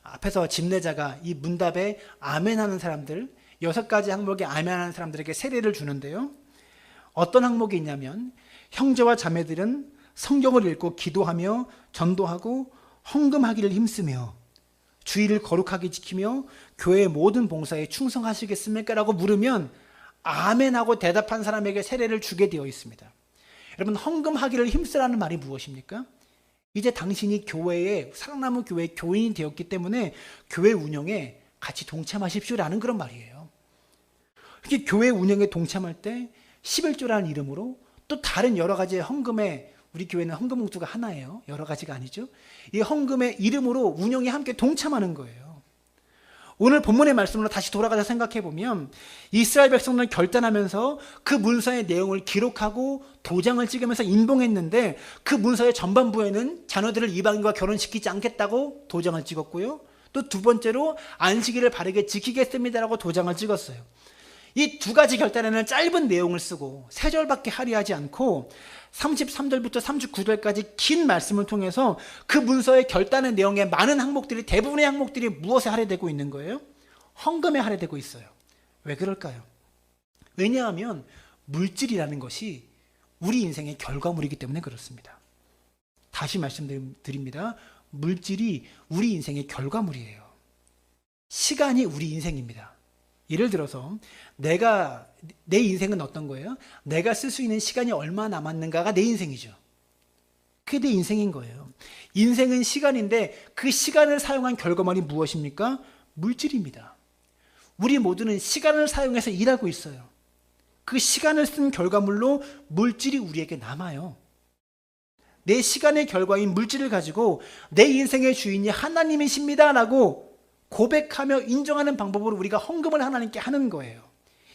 앞에서 집례자가 이 문답에 아멘하는 사람들, 6가지 항목에 아멘하는 사람들에게 세례를 주는데요. 어떤 항목이 있냐면, 형제와 자매들은 성경을 읽고 기도하며 전도하고 헌금하기를 힘쓰며 주의를 거룩하게 지키며 교회의 모든 봉사에 충성하시겠습니까? 라고 물으면 아멘하고 대답한 사람에게 세례를 주게 되어 있습니다. 여러분, 헌금하기를 힘쓰라는 말이 무엇입니까? 이제 당신이 교회의, 사랑나무 교회 교인이 되었기 때문에 교회 운영에 같이 동참하십시오라는 그런 말이에요. 이렇게 교회 운영에 동참할 때 11조라는 이름으로 또 다른 여러 가지의 헌금에, 우리 교회는 헌금 봉투가 하나예요. 여러 가지가 아니죠. 이 헌금의 이름으로 운영에 함께 동참하는 거예요. 오늘 본문의 말씀으로 다시 돌아가서 생각해 보면, 이스라엘 백성들은 결단하면서 그 문서의 내용을 기록하고 도장을 찍으면서 인봉했는데, 그 문서의 전반부에는 자녀들을 이방인과 결혼시키지 않겠다고 도장을 찍었고요. 또 두 번째로 안식일을 바르게 지키겠습니다라고 도장을 찍었어요. 이 두 가지 결단에는 짧은 내용을 쓰고 3절밖에 할애하지 않고 33절부터 39절까지 긴 말씀을 통해서 그 문서의 결단의 내용의 많은 항목들이, 대부분의 항목들이 무엇에 할애되고 있는 거예요? 헌금에 할애되고 있어요. 왜 그럴까요? 왜냐하면 물질이라는 것이 우리 인생의 결과물이기 때문에 그렇습니다. 다시 말씀드립니다. 물질이 우리 인생의 결과물이에요. 시간이 우리 인생입니다. 예를 들어서 내 인생은 어떤 거예요? 내가 쓸 수 있는 시간이 얼마 남았는가가 내 인생이죠. 그게 내 인생인 거예요. 인생은 시간인데 그 시간을 사용한 결과물이 무엇입니까? 물질입니다. 우리 모두는 시간을 사용해서 일하고 있어요. 그 시간을 쓴 결과물로 물질이 우리에게 남아요. 내 시간의 결과인 물질을 가지고 내 인생의 주인이 하나님이십니다라고 고백하며 인정하는 방법으로 우리가 헌금을 하나님께 하는 거예요.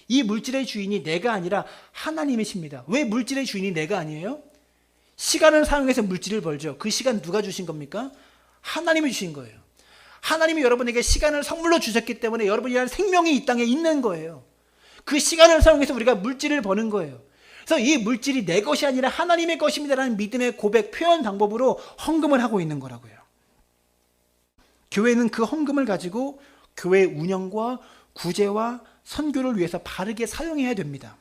이 물질의 주인이 내가 아니라 하나님이십니다. 왜 물질의 주인이 내가 아니에요? 시간을 사용해서 물질을 벌죠. 그 시간 누가 주신 겁니까? 하나님이 주신 거예요. 하나님이 여러분에게 시간을 선물로 주셨기 때문에 여러분이라는 생명이 이 땅에 있는 거예요. 그 시간을 사용해서 우리가 물질을 버는 거예요. 그래서 이 물질이 내 것이 아니라 하나님의 것입니다라는 믿음의 고백, 표현 방법으로 헌금을 하고 있는 거라고요. 교회는 그 헌금을 가지고 교회 운영과 구제와 선교를 위해서 바르게 사용해야 됩니다.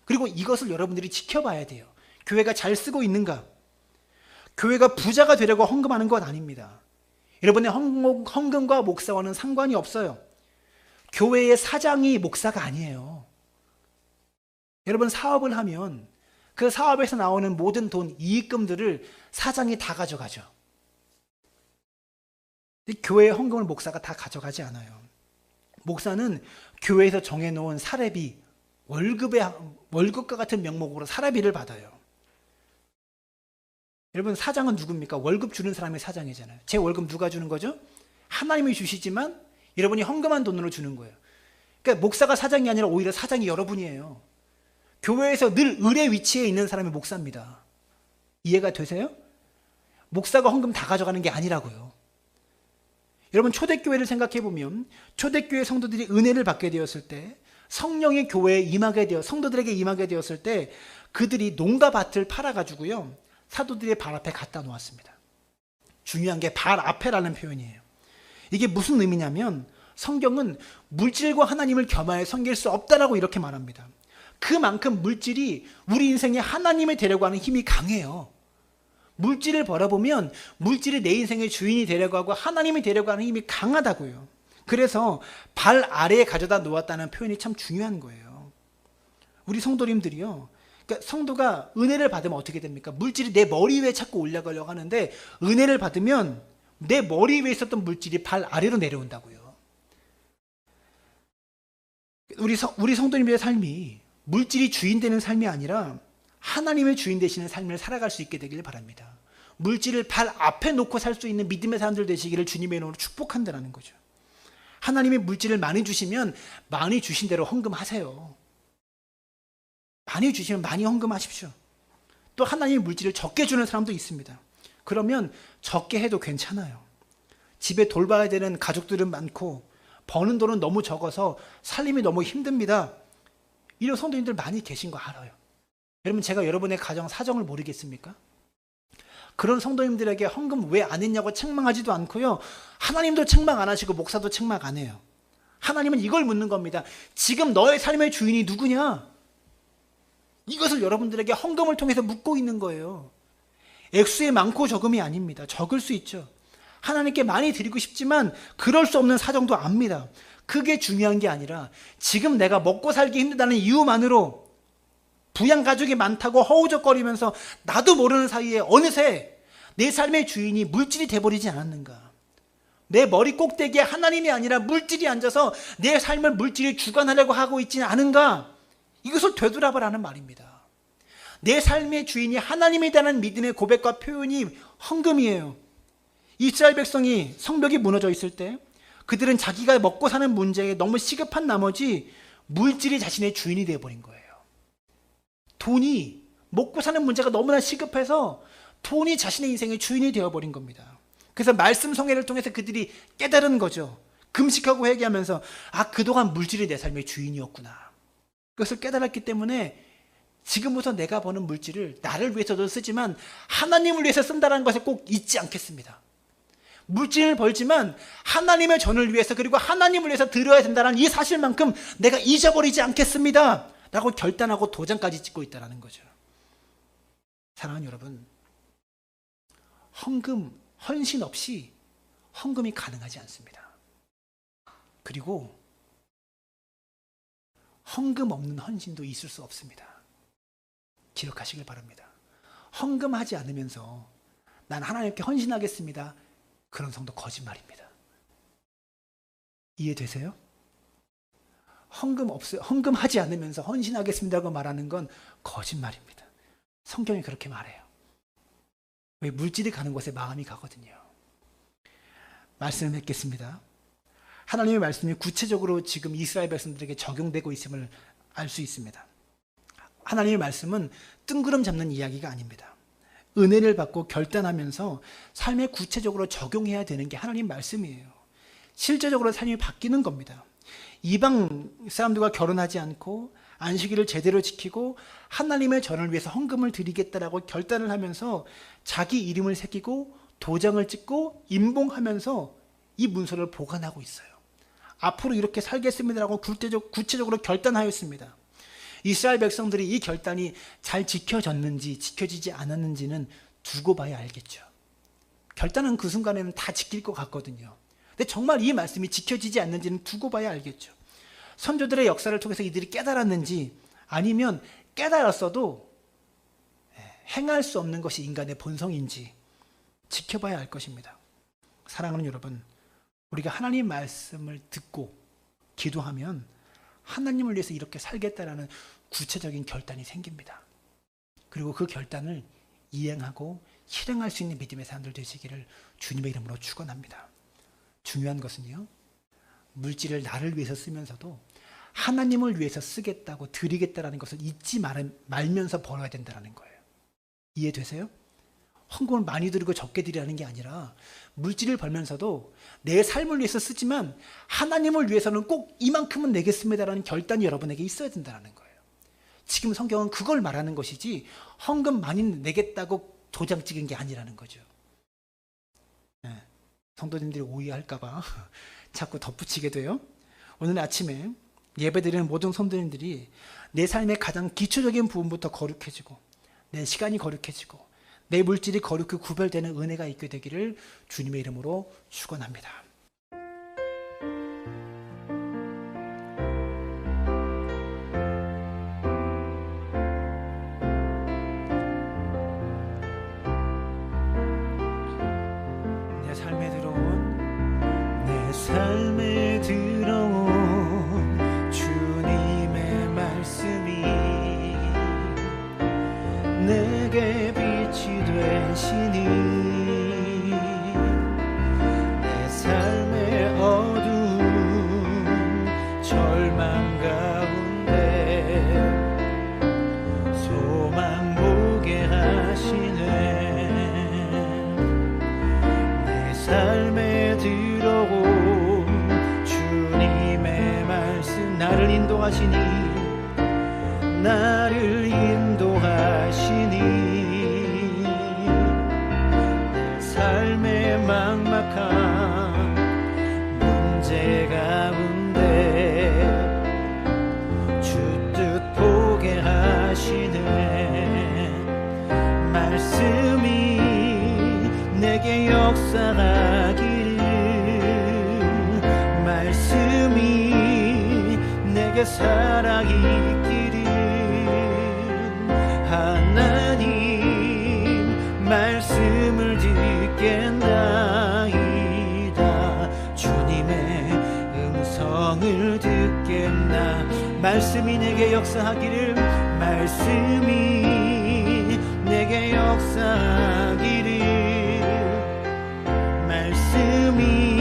그리고 이것을 여러분들이 지켜봐야 돼요. 교회가 잘 쓰고 있는가? 교회가 부자가 되려고 헌금하는 건 아닙니다. 여러분의 헌금과 목사와는 상관이 없어요. 교회의 사장이 목사가 아니에요. 여러분, 사업을 하면 그 사업에서 나오는 모든 돈, 이익금들을 사장이 다 가져가죠. 교회의 헌금을 목사가 다 가져가지 않아요. 목사는 교회에서 정해놓은 사례비, 월급과 같은 명목으로 사례비를 받아요. 여러분, 사장은 누굽니까? 월급 주는 사람이 사장이잖아요. 제 월급 누가 주는 거죠? 하나님이 주시지만 여러분이 헌금한 돈으로 주는 거예요. 그러니까 목사가 사장이 아니라 오히려 사장이 여러분이에요. 교회에서 늘 을의 위치에 있는 사람이 목사입니다. 이해가 되세요? 목사가 헌금 다 가져가는 게 아니라고요. 여러분, 초대교회를 생각해보면 초대교회 성도들이 은혜를 받게 되었을 때, 성령의 교회에 임하게 되어 성도들에게 임하게 되었을 때 그들이 농가 밭을 팔아가지고요, 사도들의 발 앞에 갖다 놓았습니다. 중요한 게 발 앞에라는 표현이에요. 이게 무슨 의미냐면 성경은 물질과 하나님을 겸하여 섬길 수 없다라고 이렇게 말합니다. 그만큼 물질이 우리 인생에 하나님이 되려고 하는 힘이 강해요. 물질을 벌어보면 물질이 내 인생의 주인이 되려고 하고 하나님이 되려고 하는 힘이 강하다고요. 그래서 발 아래에 가져다 놓았다는 표현이 참 중요한 거예요. 우리 성도님들이요, 그러니까 성도가 은혜를 받으면 어떻게 됩니까? 물질이 내 머리 위에 자꾸 올라가려고 하는데, 은혜를 받으면 내 머리 위에 있었던 물질이 발 아래로 내려온다고요. 우리 성도님들의 삶이 물질이 주인 되는 삶이 아니라 하나님의 주인 되시는 삶을 살아갈 수 있게 되기를 바랍니다. 물질을 발 앞에 놓고 살 수 있는 믿음의 사람들 되시기를 주님의 이름으로 축복한다는 거죠. 하나님이 물질을 많이 주시면 많이 주신 대로 헌금하세요. 많이 주시면 많이 헌금하십시오. 또 하나님이 물질을 적게 주는 사람도 있습니다. 그러면 적게 해도 괜찮아요. 집에 돌봐야 되는 가족들은 많고 버는 돈은 너무 적어서 살림이 너무 힘듭니다. 이런 성도님들 많이 계신 거 알아요. 여러분, 제가 여러분의 가정 사정을 모르겠습니까? 그런 성도님들에게 헌금 왜 안 했냐고 책망하지도 않고요, 하나님도 책망 안 하시고 목사도 책망 안 해요. 하나님은 이걸 묻는 겁니다. 지금 너의 삶의 주인이 누구냐? 이것을 여러분들에게 헌금을 통해서 묻고 있는 거예요. 액수의 많고 적음이 아닙니다. 적을 수 있죠. 하나님께 많이 드리고 싶지만 그럴 수 없는 사정도 압니다. 그게 중요한 게 아니라 지금 내가 먹고 살기 힘들다는 이유만으로 부양 가족이 많다고 허우적거리면서 나도 모르는 사이에 어느새 내 삶의 주인이 물질이 돼버리지 않았는가? 내 머리 꼭대기에 하나님이 아니라 물질이 앉아서 내 삶을 물질이 주관하려고 하고 있지는 않은가? 이것을 되돌아보라는 말입니다. 내 삶의 주인이 하나님이라는 믿음의 고백과 표현이 헌금이에요. 이스라엘 백성이 성벽이 무너져 있을 때 그들은 자기가 먹고 사는 문제에 너무 시급한 나머지 물질이 자신의 주인이 되어버린 거예요. 돈이, 먹고 사는 문제가 너무나 시급해서 돈이 자신의 인생의 주인이 되어버린 겁니다. 그래서 말씀 성회를 통해서 그들이 깨달은 거죠. 금식하고 회개하면서, 아, 그동안 물질이 내 삶의 주인이었구나. 그것을 깨달았기 때문에 지금부터 내가 버는 물질을 나를 위해서도 쓰지만 하나님을 위해서 쓴다는 것을 꼭 잊지 않겠습니다. 물질을 벌지만 하나님의 전을 위해서, 그리고 하나님을 위해서 드려야 된다는 이 사실만큼 내가 잊어버리지 않겠습니다 라고 결단하고 도장까지 찍고 있다는 거죠. 사랑하는 여러분, 헌금, 헌신 없이 헌금이 가능하지 않습니다. 그리고 헌금 없는 헌신도 있을 수 없습니다. 기억하시길 바랍니다. 헌금하지 않으면서 난 하나님께 헌신하겠습니다, 그런 성도 거짓말입니다. 이해되세요? 헌금하지 않으면서 헌신하겠습니다라고 말하는 건 거짓말입니다. 성경이 그렇게 말해요. 왜? 물질이 가는 곳에 마음이 가거든요. 말씀을 맺겠습니다. 하나님의 말씀이 구체적으로 지금 이스라엘 백성들에게 적용되고 있음을 알 수 있습니다. 하나님의 말씀은 뜬구름 잡는 이야기가 아닙니다. 은혜를 받고 결단하면서 삶에 구체적으로 적용해야 되는 게 하나님 말씀이에요. 실제적으로 삶이 바뀌는 겁니다. 이방 사람들과 결혼하지 않고 안식일을 제대로 지키고 하나님의 전을 위해서 헌금을 드리겠다라고 결단을 하면서 자기 이름을 새기고 도장을 찍고 임봉하면서 이 문서를 보관하고 있어요. 앞으로 이렇게 살겠습니다라고 구체적으로 결단하였습니다. 이스라엘 백성들이 이 결단이 잘 지켜졌는지 지켜지지 않았는지는 두고 봐야 알겠죠. 결단은 그 순간에는 다 지킬 것 같거든요. 근데 정말 이 말씀이 지켜지지 않는지는 두고 봐야 알겠죠. 선조들의 역사를 통해서 이들이 깨달았는지, 아니면 깨달았어도 행할 수 없는 것이 인간의 본성인지 지켜봐야 할 것입니다. 사랑하는 여러분, 우리가 하나님 말씀을 듣고 기도하면 하나님을 위해서 이렇게 살겠다라는 구체적인 결단이 생깁니다. 그리고 그 결단을 이행하고 실행할 수 있는 믿음의 사람들 되시기를 주님의 이름으로 축원합니다. 중요한 것은요, 물질을 나를 위해서 쓰면서도 하나님을 위해서 쓰겠다고 드리겠다라는 것을 잊지 말면서 벌어야 된다는 거예요. 이해되세요? 헌금을 많이 드리고 적게 드리라는 게 아니라 물질을 벌면서도 내 삶을 위해서 쓰지만 하나님을 위해서는 꼭 이만큼은 내겠습니다라는 결단이 여러분에게 있어야 된다는 거예요. 지금 성경은 그걸 말하는 것이지 헌금 많이 내겠다고 도장 찍은 게 아니라는 거죠. 네. 성도님들이 오해할까봐 자꾸 덧붙이게 돼요. 오늘 아침에 예배드리는 모든 성도님들이 내 삶의 가장 기초적인 부분부터 거룩해지고 내 시간이 거룩해지고 내 물질이 거룩히 구별되는 은혜가 있게 되기를 주님의 이름으로 축원합니다. 내 삶에 들어온 주님의 말씀이 내게 빛이 되시니 내 삶의 어두운 절망 가운데 소망 보게 하시네. 내 삶에 들어온 주님의 말씀 나를 인도하시니 내 삶의 막막한 문제 가운데 주 뜻 보게 하시네. 말씀이 내게 역사하기를 말씀이 내게 살아있기를 하나님 말씀을 듣겠나이다. 주님의 음성을 듣겠나. 말씀이 내게 역사하기를 말씀이 내게 역사하기를 말씀이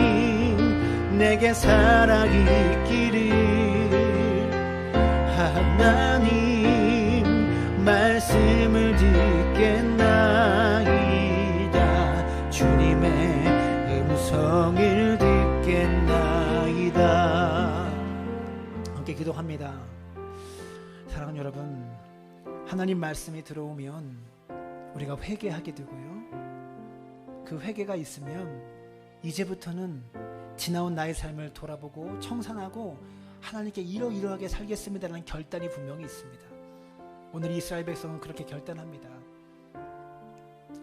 내게 살아있기를 하나님 말씀을 듣겠나이다. 주님의 음성을 듣겠나이다. 함께 기도합니다. 사랑하는 여러분, 하나님 말씀이 들어오면 우리가 회개하게 되고요, 그 회개가 있으면 이제부터는 지나온 나의 삶을 돌아보고 청산하고 하나님께 이러이러하게 살겠습니다라는 결단이 분명히 있습니다. 오늘 이스라엘 백성은 그렇게 결단합니다.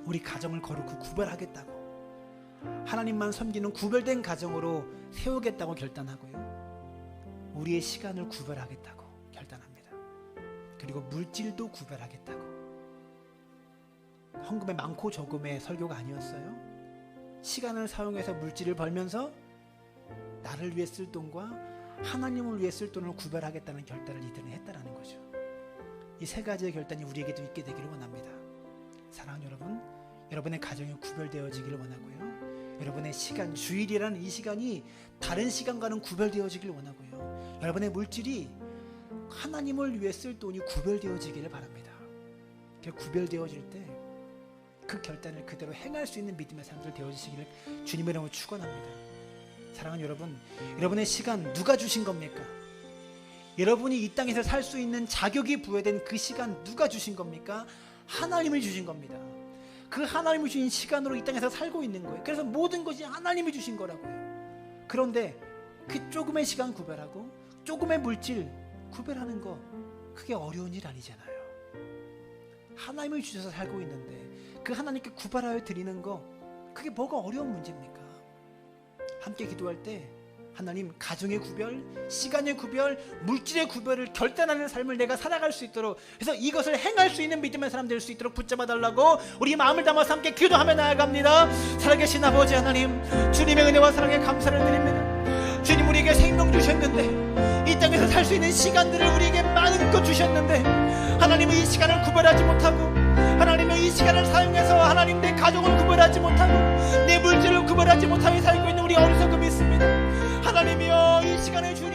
우리 가정을 거룩히 구별하겠다고, 하나님만 섬기는 구별된 가정으로 세우겠다고 결단하고요, 우리의 시간을 구별하겠다고 결단합니다. 그리고 물질도 구별하겠다고. 헌금의 많고 적음의 설교가 아니었어요. 시간을 사용해서 물질을 벌면서 나를 위해 쓸 돈과 하나님을 위해 쓸 돈을 구별하겠다는 결단을 이들은 했다라는 거죠. 이 세 가지의 결단이 우리에게도 있게 되기를 원합니다. 사랑하는 여러분, 여러분의 가정이 구별되어지기를 원하고요, 여러분의 시간, 주일이라는 이 시간이 다른 시간과는 구별되어지기를 원하고요, 여러분의 물질이 하나님을 위해 쓸 돈이 구별되어지기를 바랍니다. 그 구별되어질 때 그 결단을 그대로 행할 수 있는 믿음의 사람들 되어지시기를 주님의 이름으로 축원합니다. 사랑하는 여러분, 여러분의 시간 누가 주신 겁니까? 여러분이 이 땅에서 살 수 있는 자격이 부여된 그 시간 누가 주신 겁니까? 하나님이 주신 겁니다. 그 하나님이 주신 시간으로 이 땅에서 살고 있는 거예요. 그래서 모든 것이 하나님이 주신 거라고요. 그런데 그 조금의 시간 구별하고 조금의 물질 구별하는 거, 그게 어려운 일 아니잖아요. 하나님이 주셔서 살고 있는데 그 하나님께 구별하여 드리는 거, 그게 뭐가 어려운 문제입니까? 함께 기도할 때 하나님, 가정의 구별, 시간의 구별, 물질의 구별을 결단하는 삶을 내가 살아갈 수 있도록, 그래서 이것을 행할 수 있는 믿음의 사람 될 수 있도록 붙잡아 달라고 우리 마음을 담아서 함께 기도하며 나아갑니다. 살아계신 아버지 하나님, 주님의 은혜와 사랑에 감사를 드립니다. 주님, 우리에게 생명 주셨는데, 이 땅에서 살 수 있는 시간들을 우리에게 마음껏 주셨는데, 하나님은 이 시간을 구별하지 못하고, 하나님은 이 시간을 사용해서 하나님 내 가족을 구별하지 못하고 내 물질을 구별하지 못하게 살고 있는 우리 어리석음이 있습니다. 하나님이여, 이 시간에 주님